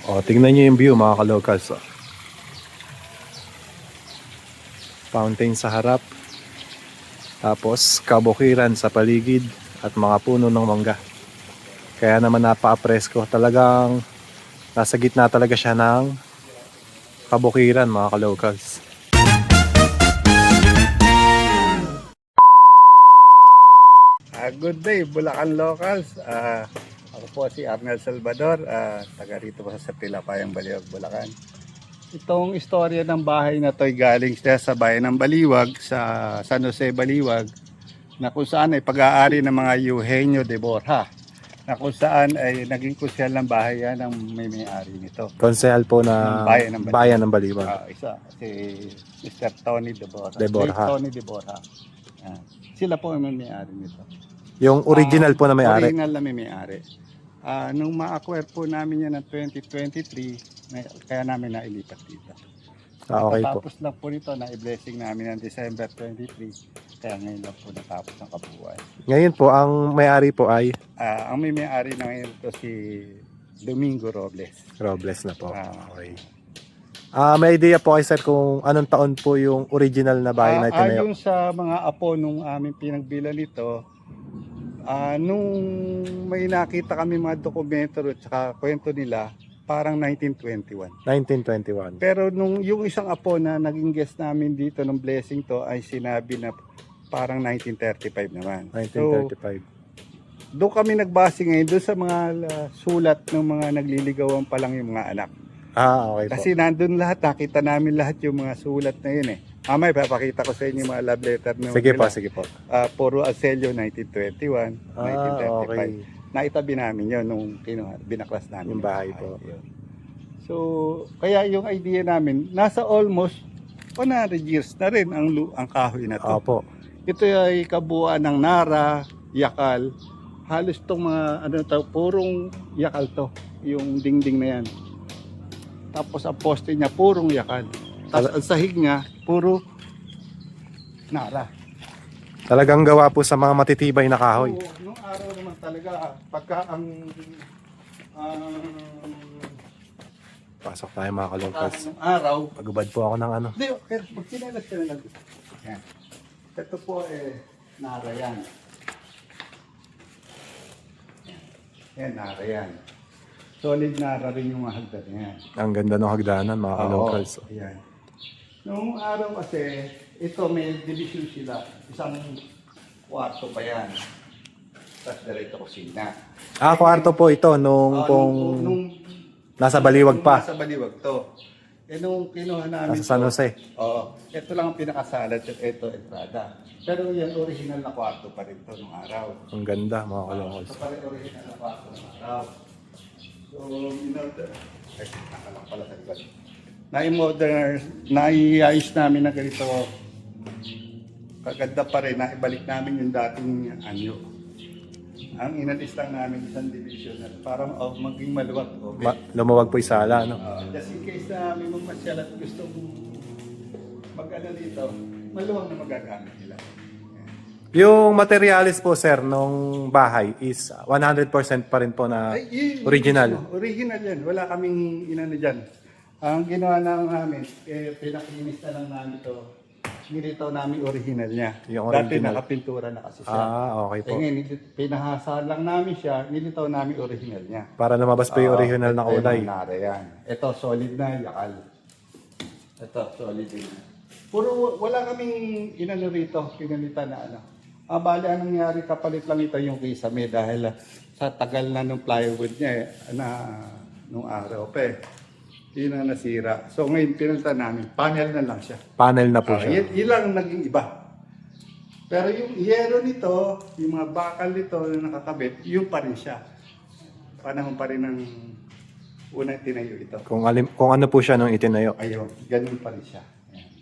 O, tingnan nyo yung view mga kalocals. O. Fountain sa harap. Tapos kabukiran sa paligid at mga puno ng mangga. Kaya naman napaka-presko. Talagang nasa gitna talaga siya ng kabukiran mga kalocals. Good day, Bulacan Locals. Ako po si Arnel Salvador, taga rito po sa Pilapayang Baliwag, Bulacan. Itong istorya ng bahay na to ay galing sa bayan ng Baliwag, sa San Jose, Baliwag, na kung saan ay pag-aari ng mga Eugenio de Borja, na kung saan ay naging kusyal ng bahay yan ng may-ari nito. Konsehal po na Ng bayan ng Baliwag. Isa, si Mr. Tony de Borja. De Borja. Tony de Borja. Sila po ang may-ari nito. Yung original po na may-ari. Original na may-ari. Nung ma-acquire po namin yan ng 2023, kaya namin nailipat dito. Okay po. Tapos lang po nito na i-blessing namin ng December 23. Kaya ngayon lang po natapos ang kabuuan. Ngayon po, ang may-ari po ay Ang may-ari na ngayon ito si Domingo Robles. Robles na po. Ah. Okay. May idea po kayo sir kung anong taon po yung original na bahay na itinayo? Ayon sa mga apo nung aming pinagbilan nito, nung may nakita kami mga dokumento at saka kwento nila, parang 1921. 1921. Pero nung yung isang apo na naging guest namin dito ng blessing to ay sinabi na parang 1935 naman. 1935. So, doon kami nagbase ngayon doon sa mga sulat ng mga nagliligawan pa lang yung mga anak. Okay po. Kasi nandun lahat, nakita namin lahat yung mga sulat na yun eh. Mamaya papakita ko sa inyo yung mga love letter na Sige po, sige po. Puro Aselio 1921, 1935. Okay. Naitabi namin yun nung binaklas namin. Yung bahay po. Yun. So, kaya yung idea namin, nasa almost 100 years na rin ang kahoy na to. Opo. Ito ay kabuuan ng Nara, Yakal. Halos itong mga purong Yakal to, yung dingding na yan. Tapos ang poste niya purong Yakal. Tapos ang sahig niya puro Nara. Talagang gawa po sa mga matitibay na kahoy. Oo, nung araw naman talaga pagka ang Pasok tayo mga kalungkas. nung araw, Pagubad po ako ng ano. hindi, pero magkinalas ka na lang. Yan. Ito po Nara yan. Yan, Nara yan. Solid Nara rin yung mga hagdan yan. Ang ganda ng hagdanan mga kalungkas. Oo, ayan. Noong araw kasi, ito may division sila. Isang kwarto pa yan. Tapos diretso kusina. Kwarto po ito nung Nung nasa Baliwag pa. Nasa Baliwag to. Nung kinuha namin Nasa San Jose. Oo. Ito lang ang pinakasalat. Ito, entrada. Pero yan, original na kwarto pa rin to nung araw. Ang ganda mga kalungkas. Ito pa rin original na kwarto nung araw. So, ay, nakalang pala sa likod. Nai-ayos namin na ganito. Kaganda pa rin, naibalik namin yung dating anyo. Ang inalis lang namin isang division para maging maluwag. Lumuwag po yung sala, no? Just in case na may mamasyal at gusto mag-ano dito, maluwag na magagamit nila. Yung materialis po sir nung bahay is 100% pa rin po na original. Original yan. Wala kaming inano dyan. Ang ginawa lang namin, pinakinis na lang namin ito. Nilitaw namin original niya. Yung Dati original. nakapintura na kasi siya. Okay po. Ngayon, pinahasaan lang namin siya, nilitaw namin original niya. Para lumabas pa yung original na kulay. Yan. Ito, solid na, Yakal. Ito, solid din. Puro, wala kaming inano rito, pinalitan na ano. Bali, anong nangyari, kapalit lang ito yung kisame dahil sa tagal na nung plywood niya nung araw pa yun ang nasira. So ngayon, pinalitan namin, panel na lang siya. Panel na po siya. Yun lang naging iba. Pero yung yero nito, yung mga bakal nito na nakakabit, yun pa rin siya. Panahon pa rin ng unang tinayo ito. Kung ano po siya nung itinayo. Ayun, ganun pa rin siya. Ayan.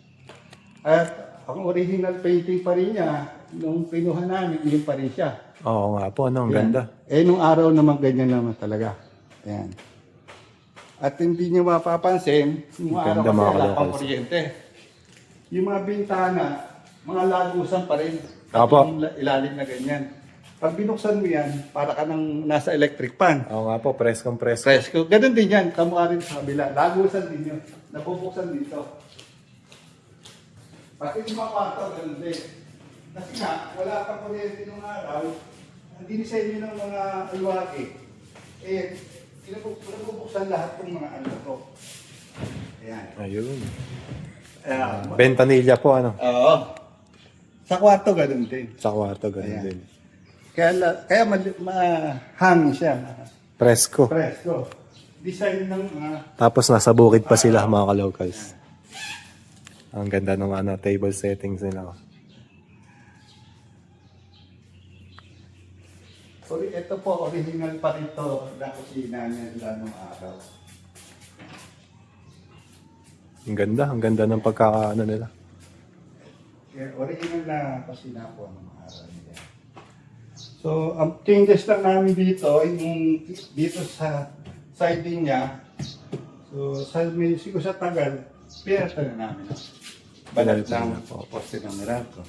At ang original painting pa rin niya, nung pinuha namin, yun pa rin siya. Oo nga po, ang Ayan. ganda. Nung araw naman, ganyan naman talaga. Ayan. At hindi niyo mapapansin, yung araw Ganda, kasi mga wala pang kalocals. kuryente. Yung mga bintana, mga lagusan pa rin. Opo. Yung ilalim na ganyan. Pag binuksan mo yan, para ka nang nasa electric fan. Oo nga po, preskong presko. Fresco. Ganun din yan. Kamukha rin sa kabila. Lagusan din yun. Nabubuksan dito. Pati yung mga kwarto, ganun din. Kasi nga, wala pang kuryente nung araw. Ang dinisenyo ng mga alwaki, pinabubuksan lahat ng mga ano ko. Ayan. Ayun. Ayan. Ventanilla po, ano? Oo. Sa kwarto, ganun din. Sa kwarto, ganun Ayan. din. Kaya mahangin siya. Presko. Fresco. Design ng mga... Tapos nasa bukid pa sila, mga ka-locals. Ang ganda ng ano, table settings nila. Ito po, original pa rin to na kusina niya nila nung araw. Ang ganda ng pagkakaano nila. Kaya original na kusina po nung araw nila. So, ang changes lang namin dito, yung dito sa siding niya, so siguro sa tagal, pinata na namin. Balat Pinalitan lang na po. poste ng Meralco.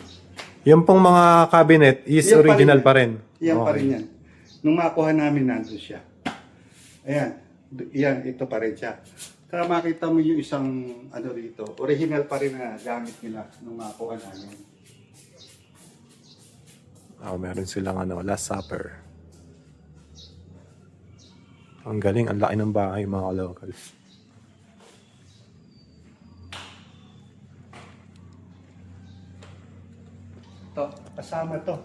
Yung pong mga cabinet is Yan pa original rin pa rin. Yan pa Okay. rin yan. Nung makuha namin, nandun siya. Ayan. Yan, ito pa rin siya. Kaya makita mo yung isang ano rito, original pa rin na gamit nila nung makuha namin. Meron silang ano, Last Supper. Ang galing, ang laki ng bahay, mga locals. Ito, kasama to.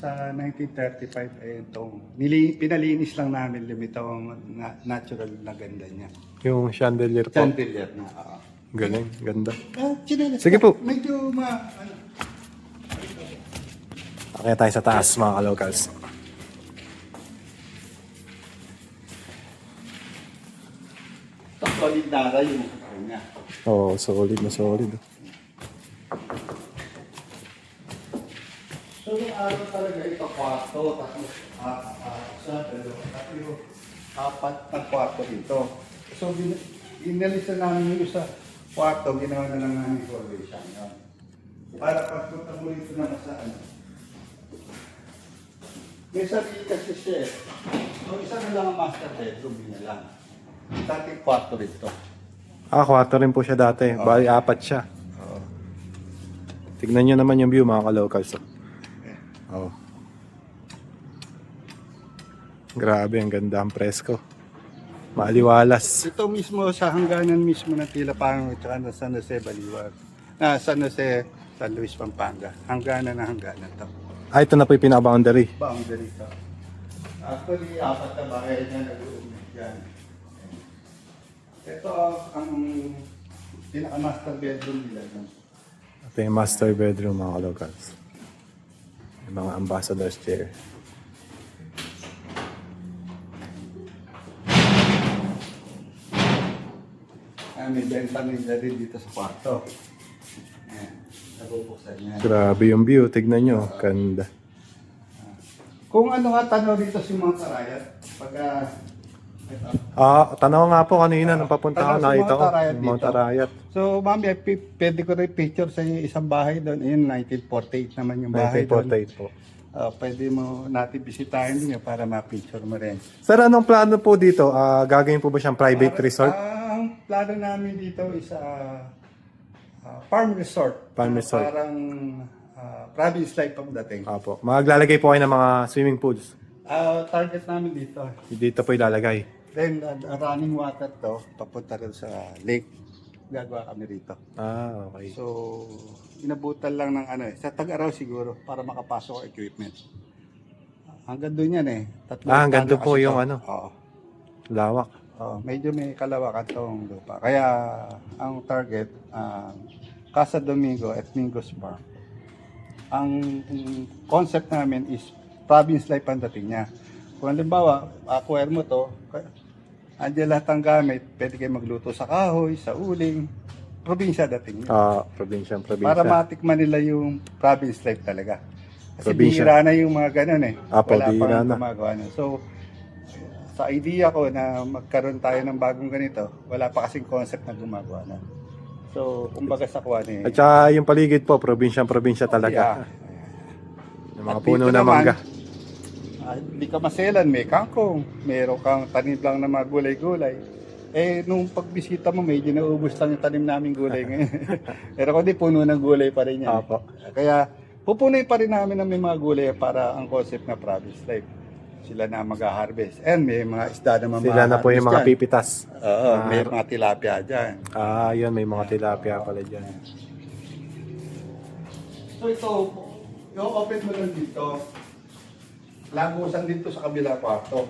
Sa 1935, eh, itong, pinalinis lang namin, limitong natural na ganda niya. Yung chandelier po. Chandelier na. Galing, ganda. Chinelas Sige po. Medyo ano, Kaya tayo sa taas, mga ka-locals. ito, solid na yung niya. Oo, solid na solid. So, yung araw talaga ito, kwarto, tapos isa, dalawa, tatlo, apat na kwarto dito. So, inalisa namin yung isa kwarto, ginawa na lang namin foundation. Para pagpunta mo rito naman sa ano. May sarili kasi siya eh. So, isa na lang ang master bedroom, yun na lang. Dating kwarto rito. Kwarto rin po siya dati. Bali, 4 siya. Oo. Tignan nyo naman yung view, mga ka-locals. Oh. Grabe, ang ganda, ang presko. Maaliwalas. Ito mismo sa hangganan mismo ng Tilapango at saka na San Jose Baliwag. San Jose, San Luis, Pampanga. Hangganan na hangganan to. Ito na po yung pinaka-boundary. Boundary to. Actually, apat na bahay niya nag-uumit yan. Ito ang pinaka-master bedroom nila. Ito yung master bedroom, mga ka-locals. Yung mga ambassador's chair. May benta nila din dito sa kwarto. Ayan, nabubuksan niya. Grabe yung view, tignan nyo. Ganda. Kung ano nga tanaw dito si mga karayat, pagka ito. Tanaw nga po kanina nung papunta ko, Tanaw si nakita ko. Mount Arayat Mount dito. Arayat. So, mami, pwede ko rin picture sa inyo isang bahay doon. Ayun, 1948 naman yung bahay doon. 1948 po. Pwede mo natin bisitahin din yun para ma-picture mo rin. Sir, anong plano po dito? Gagawin po ba siyang private resort? Ang plano namin dito is farm resort. Farm resort. Parang province life ang dating. Apo. Maglalagay po kayo ng mga swimming pools. Target namin dito. Dito po ilalagay. Then, running water to, papunta rin sa lake. Gagawa kami rito. Okay. So, inabutan lang ng ano sa tag-araw siguro para makapasok ang equipment. Hanggang doon yan eh. Hanggang doon hektarya po kasi yung to. ano? Oo. Lawak. Medyo may kalawakan tong lupa. Kaya, ang target, Casa Domingo at Mingos Bar. Ang concept namin is province life ang dating niya. Kung halimbawa, acquire mo to, andiyan lahat ng gamit, pwede kayo magluto sa kahoy, sa uling, probinsya dating niya. Probinsya. Para matikman nila yung province life talaga. Kasi Probinsya. bihira na yung mga ganun eh. Apo, Wala bihira pang na. gumagawa na. So, sa idea ko na magkaroon tayo ng bagong ganito, wala pa kasing concept na gumagawa na. So, kumbaga sa kuwan eh. At saka yung paligid po, probinsya talaga. Yeah. Yung mga At puno dito na naman, mangga. hindi ka maselan, may kangkong, meron kang tanim lang na mga gulay-gulay. Eh, nung pagbisita mo, medyo naubos lang yung tanim naming gulay ngayon. Pero kundi puno ng gulay pa rin yan. Apo. Kaya pupunoy pa rin namin ng may mga gulay para ang concept na province life. Sila na mag-harvest. And may mga isda naman Sila na po yung mga dyan. pipitas. Oo, may mga tilapia dyan. Ah, yun, may mga tilapia pala dyan. So ito, yung open mo lang dito, lagusan dito sa kabila kwarto.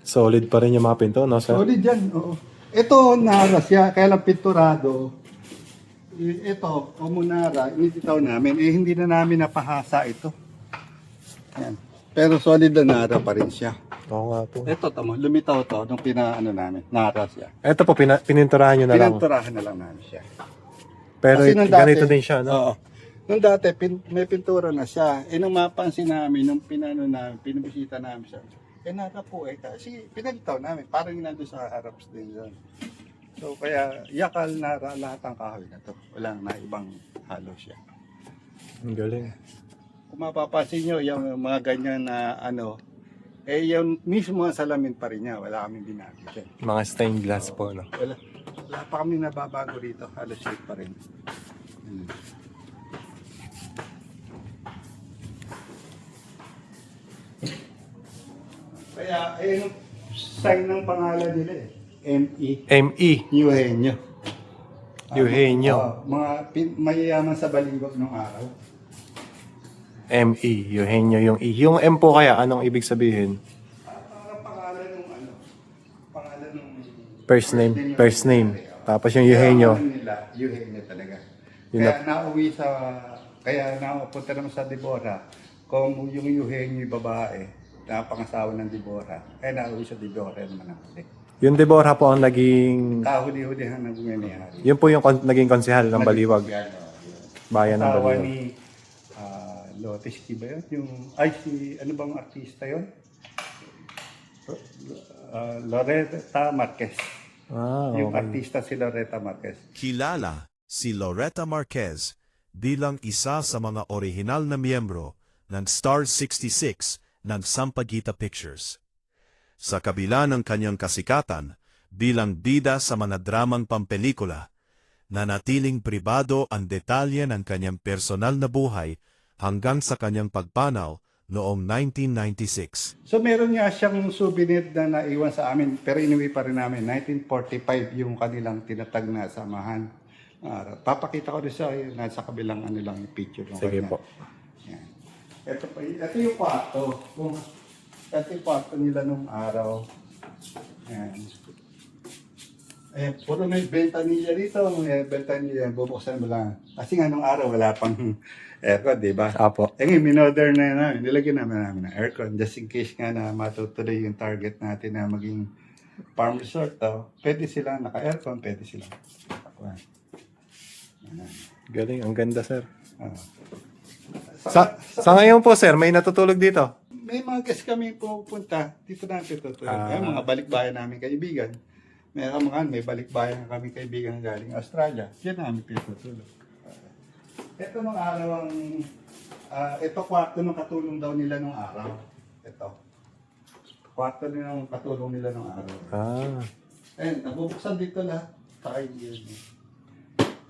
Solid pa rin yung mga pinto, no, sir? Solid yan, oo. Ito, nara siya, kaya lang pinturado. Ito, Omunara, inititaw namin, eh hindi na namin napahasa ito. Yan. Pero solid na nara pa rin siya. Oo nga po. Ito, tamo, lumitaw to nung pinaano namin, nara siya. Ito po, pininturahan nyo na lang. Pininturahan na lang namin siya. Pero Kasi nung ganito dati- din siya, no? Oo. Nung dati, may pintura na siya. Eh, nung mapansin namin, nung pinabisita namin siya, eh, nara po eh. Kasi pinagtaw namin, parang nandun sa harap din doon. So, kaya yakal nara lahat ang kahoy na to. Walang na ibang halo siya. Ang galing. Kung mapapansin nyo, yung mga ganyan na ano, eh, yung mismo ang salamin pa rin niya. Wala kaming binago siya. Mga stained glass po, no? Wala pa kami nababago rito. Halos shape pa rin. Kaya, eh, yung sign ng pangalan nila eh. M.E. ME, Eugenio. Eugenio. Mga mayayaman sa balingog nung araw. ME, Eugenio yung E. Yung M po kaya, anong ibig sabihin? Parang pangalan nung ano. Pangalan nung... First name. Tapos yung Eugenio. Kaya ang ano nila, Eugenio talaga. Yun Kaya nauwi sa... Kaya napunta naman sa Deborah. Kung yung Eugenio yung babae, napangasawa ng Deborah, kaya nauwi sa Deborah naman ang huli. Yung Deborah po ang naging... Kahuli-hulihan ng may-hari. Yun po yung naging konsehal ng Baliwag. Bayan ng Asawa Baliwag. ni Lotes ba yun? Yung, ay, si, ano bang artista yun? Loretta Marquez. Ah, Yung okay. artista si Loretta Marquez. Kilala si Loretta Marquez bilang isa sa mga orihinal na miyembro ng Star 66 ng Sampaguita Pictures. Sa kabila ng kanyang kasikatan bilang bida sa mga dramang pampelikula, nanatiling pribado ang detalye ng kanyang personal na buhay hanggang sa kanyang pagpanaw noong 1996. So meron nga siyang souvenir na naiwan sa amin, pero inuwi pa rin namin. 1945 yung kanilang tinatag na samahan. Papakita ko rin sa nasa kabilang ano lang yung picture. Sige po. Yan. Ito yung kwarto. Ito yung kwarto nila nung araw. Yan. Eh, puro may ventanilla dito. May ventanilla. Bubuksan mo lang. Kasi nga nung araw wala pang aircon, di ba? Apo. Eh, minodern na namin. Nilagyan namin ng aircon just in case nga na matutuloy yung target natin na maging farm resort. Pwede silang naka-aircon, pwede silang naka-aircon. Galing, ang ganda, sir. Ah. Sa ngayon po, sir, may natutulog dito. May mga guests kami pupunta. Dito natin tutulog. Mga balikbayan namin kaibigan. May balikbayan kami kaibigan galing Australia. Diyan namin pinutulog. Ito nung araw ang... ito kwarto nung katulong daw nila nung araw. Ito. Kwarto nung katulong nila nung araw. Ah, Ayun, nabubuksan dito lahat. Saka yun.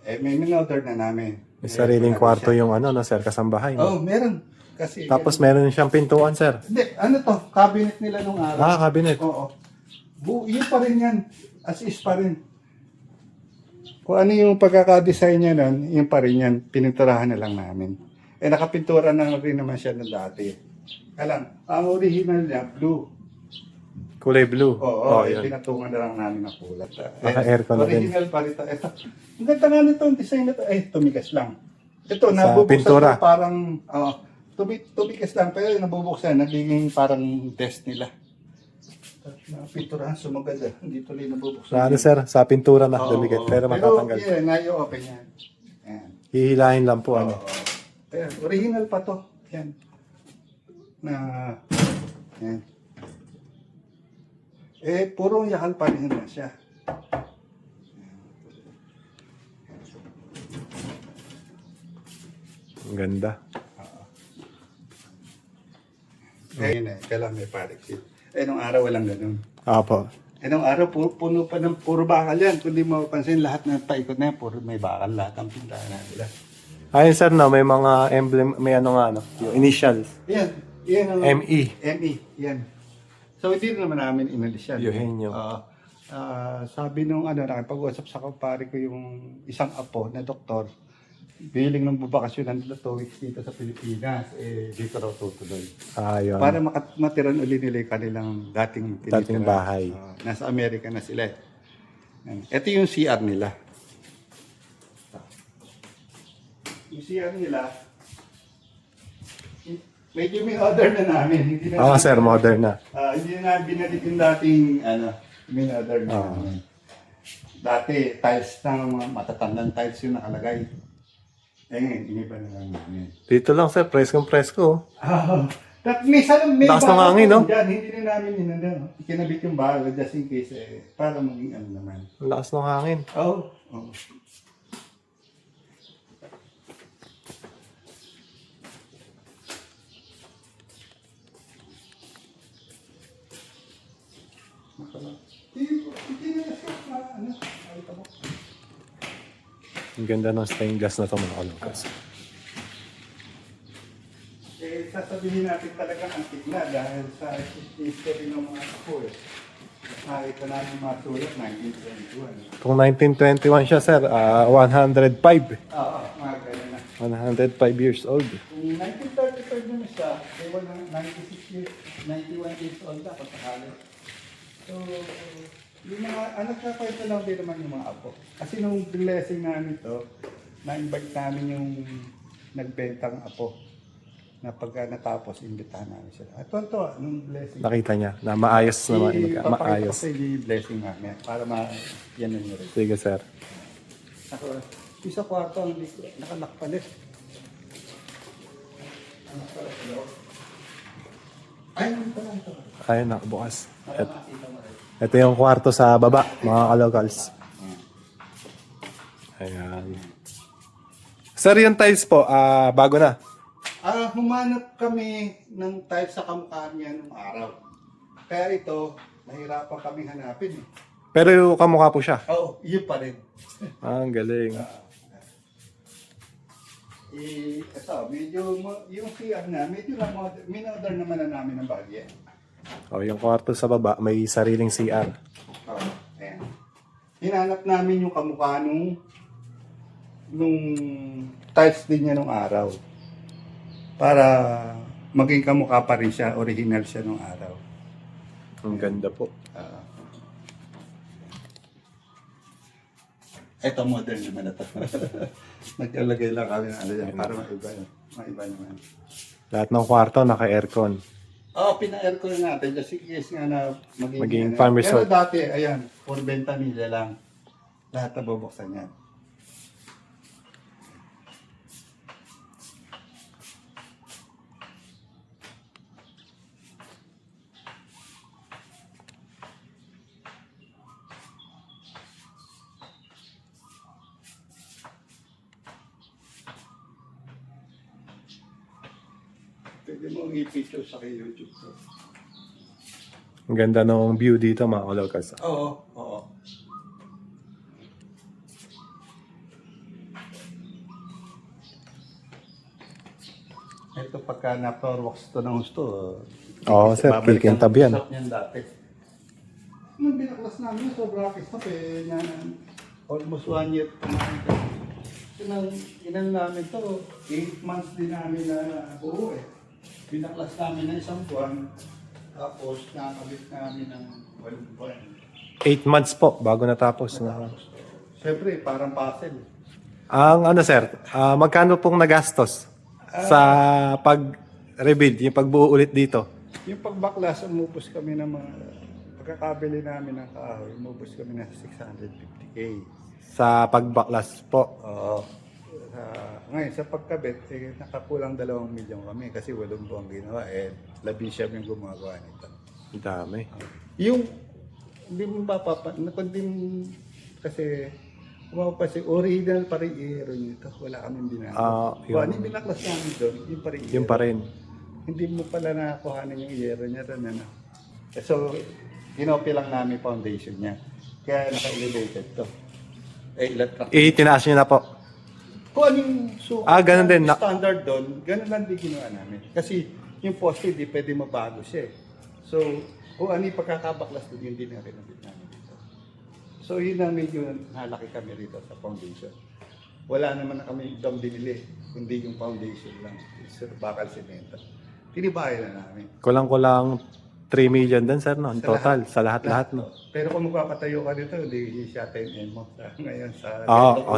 Eh, may minodern na namin. may sariling kwarto yung ano, no, sir, kasambahay. No? Oh, meron. Kasi... Tapos meron siyang pintuan, sir. Hindi, ano to? Cabinet nila nung araw. Ah, cabinet. Oo. Yun pa rin yan. As is pa rin. Kung ano yung pagkakadesign niya nun, yun pa rin yan. Pininturahan na lang namin. Eh, nakapintura na rin naman siya na dati. Kaya ang original niya, blue. Kulay blue. Oo, yun. pinatungan na lang namin ng kulay. Naka-aircon na din. Original pa rin ito. Ang ganda nga nito, ang design nito. Tumigas lang. Ito, Sa nabubuksan pintura. ko parang, tumigas lang, pero nabubuksan, nagiging parang test nila. Pinturahan, sumagad. Hindi tuloy nabubuksan. Sa ano, sir, sa pintura na Oo, dumikit, oo. pero matatanggal. Pero, na-i-open yan. Yan. Hihilahin lang po, ano. Ayan, original pa to. Yan. Yan. Eh, puro yakal pa rin na siya. Ang ganda. Ngayon kailangan may parexit. Nung araw walang ganun. Apo. Nung araw puno pa ng puro bakal yan. Kung di mo mapansin, lahat ng paikot na yan, puro may bakal. Lahat ang pintahan nila. Ayun sir, no, may mga emblem, may ano nga, no, yung initials. Yan ang ME. ME, yan. So hindi rin naman namin inalis yan. Eugenio. Sabi nung nakipag-usap sa kumpare ko yung isang apo na doktor, biling ng babakasyon nila 2 weeks dito sa Pilipinas, dito raw tutuloy. Ayun. Para matiran uli nila yung kanilang dating Dating bahay. Nasa Amerika na sila. Ito yung CR nila. Yung CR nila, medyo may order na namin. Hindi na Sir, modern na. hindi na binalik yung dating may order na namin. Dati, tiles na mga matatandang tiles yung nakalagay. Ngayon, iniba na lang namin. Dito lang sir, presko. May Lakas ng bakal hangin, no? dyan. Hindi na namin kinabit yung bakal just in case para maging naman. Ang lakas ng hangin. Oo. Ang ganda ng stained glass na ito mga kalukas. Sasabihin natin talaga ang tigna dahil sa history ng mga apo Nakita namin mga sulat, 1921. Kung 1921 siya sir, 105. Oo, mga ganyan na. 105 years old. Kung 1935 naman siya, they were 96 years, 91 years old ako sa halos. So, yung mga anak na kwento lang din naman yung mga apo. Kasi nung blessing namin to, na-invite namin yung nagbentang apo na pagka natapos, imbitahan namin sila. At ito, nung blessing. Nakita niya na maayos naman. Maayos. Papakita ko sa inyo yung blessing namin para yan na nyo rin. Sige sir. Ako, isa kwarto ang nakalak pala. Ay, ito. Ayun na, bukas. Ito yung kwarto sa baba, mga kalocals. Ayan. Sir, yung tiles po, bago na. Humanap kami ng tiles sa kamukha niya nung araw. Kaya ito, nahirapan kami hanapin. Pero yung kamukha po siya. Oo, yun pa rin. Ang galing. Ito, medyo, yung CR na, medyo lang, minodern naman na namin ng bagay. Yung kwarto sa baba, may sariling CR. Ayan. Hinanap namin yung kamukha nung tiles din niya nung araw. Para maging kamukha pa rin siya, original siya nung araw. Ang ganda po. Ito modern naman na ito. Naglalagay lang kami ng yan para maiba naman. Lahat ng kwarto naka-aircon. Pina-aircon natin just in case nga na Maging farm resort. Pero dati, ayan, for ventanilla lang. Lahat na bubuksan yan. Pwede mo i-picture sa kay YouTube. Ang ganda ng view dito mga kalocals. Oo. Ito pagka na-floorwax to ng gusto. Oo, sir, kikintab yan. Stop niyan dati. Nung binaklas namin, sobra stop almost 1 year kumain. Inan namin to, 8 months din namin na buo Binaklas namin na isang buwan, tapos nakabit namin ng 1 buwan. 8 months po bago natapos. Siyempre, parang puzzle. Ang sir, magkano pong nagastos sa pag-rebuild, yung pagbuo ulit dito? Yung pagbaklas, umubos kami ng mga, pagkakabili namin ng kahoy, umubos kami ng 650K. Sa pagbaklas po. Oo. Ngayon, sa pagkabit, nakakulang 2 milyon kami kasi 8 buwang ginawa. Labi siya yung gumagawa nito. Ang dami. Yung, hindi mo ba kundi kasi Kung mapapansin, original pa rin iyero nito. Wala kaming binaklas. Kung ano yung binaklas namin doon, yung pa rin Yung pa rin. Hindi mo pala nakakuhanan yung iyero niya doon. Ano? So, kinopy lang namin foundation niya. Kaya naka-elevated to. Electric. Tinaas nyo na po. Kung ano yung ganun din. standard doon, ganun lang din ginawa namin. Kasi yung poste, di pwede mabago siya eh. So, kung ano yung pagkakabaklas doon, yun din ang rinabit namin dito. So, yun ang medyo nalaki kami rito sa foundation. Wala naman na kami dam binili, kundi yung foundation lang. Bakal semento. Tinibayan na namin. Kulang-kulang 3 million din, sir, no? In total, sa lahat-lahat, no? Pero kung magpapatayo ka dito, hindi siya 10M mo sa ngayon sa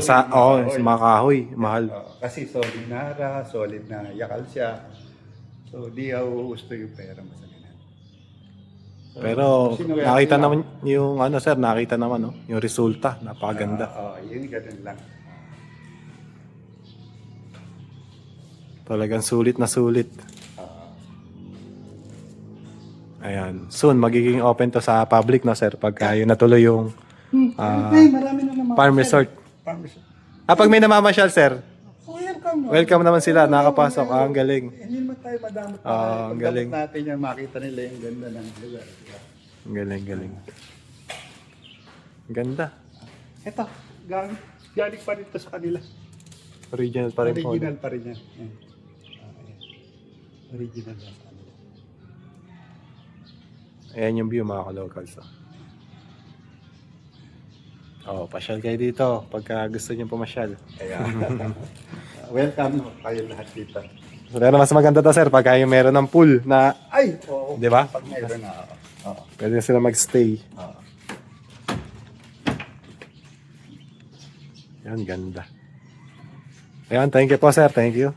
sa mga kahoy, mahal. Kasi solid na ara, solid na yakal siya. So di gusto yung pera mo sa ganun. Pero nakita naman yung sir, nakita naman, no? Yung resulta, napakaganda. Yun ganun lang. Talagang sulit na sulit. Ayan. Soon, magiging open to sa public, no, sir? Pagka yun natuloy yung Marami na naman. farm resort. Farm resort. Pag may namamasyal, sir, Welcome. welcome naman sila. Nakakapasok. Ang galing. Hindi naman tayo madamot ang galing. natin yan, makita nila yung ganda ng lugar. Ang galing. Ang ganda. Ito, galing pa rin to sa kanila. Original pa rin po. Original pa rin yan. Original yan. Ayan yung view, mga ka-locals. Pasyal kayo dito pagka gusto nyo pumasyal. Welcome kayo lahat dito. Pero mas maganda to, sir, pagka yung meron ng pool na, Ay, oo. di ba? Pag mayroon na, oo. Pwede sila magstay. Oo. Yan, ganda. Ayan, thank you po, sir. Thank you.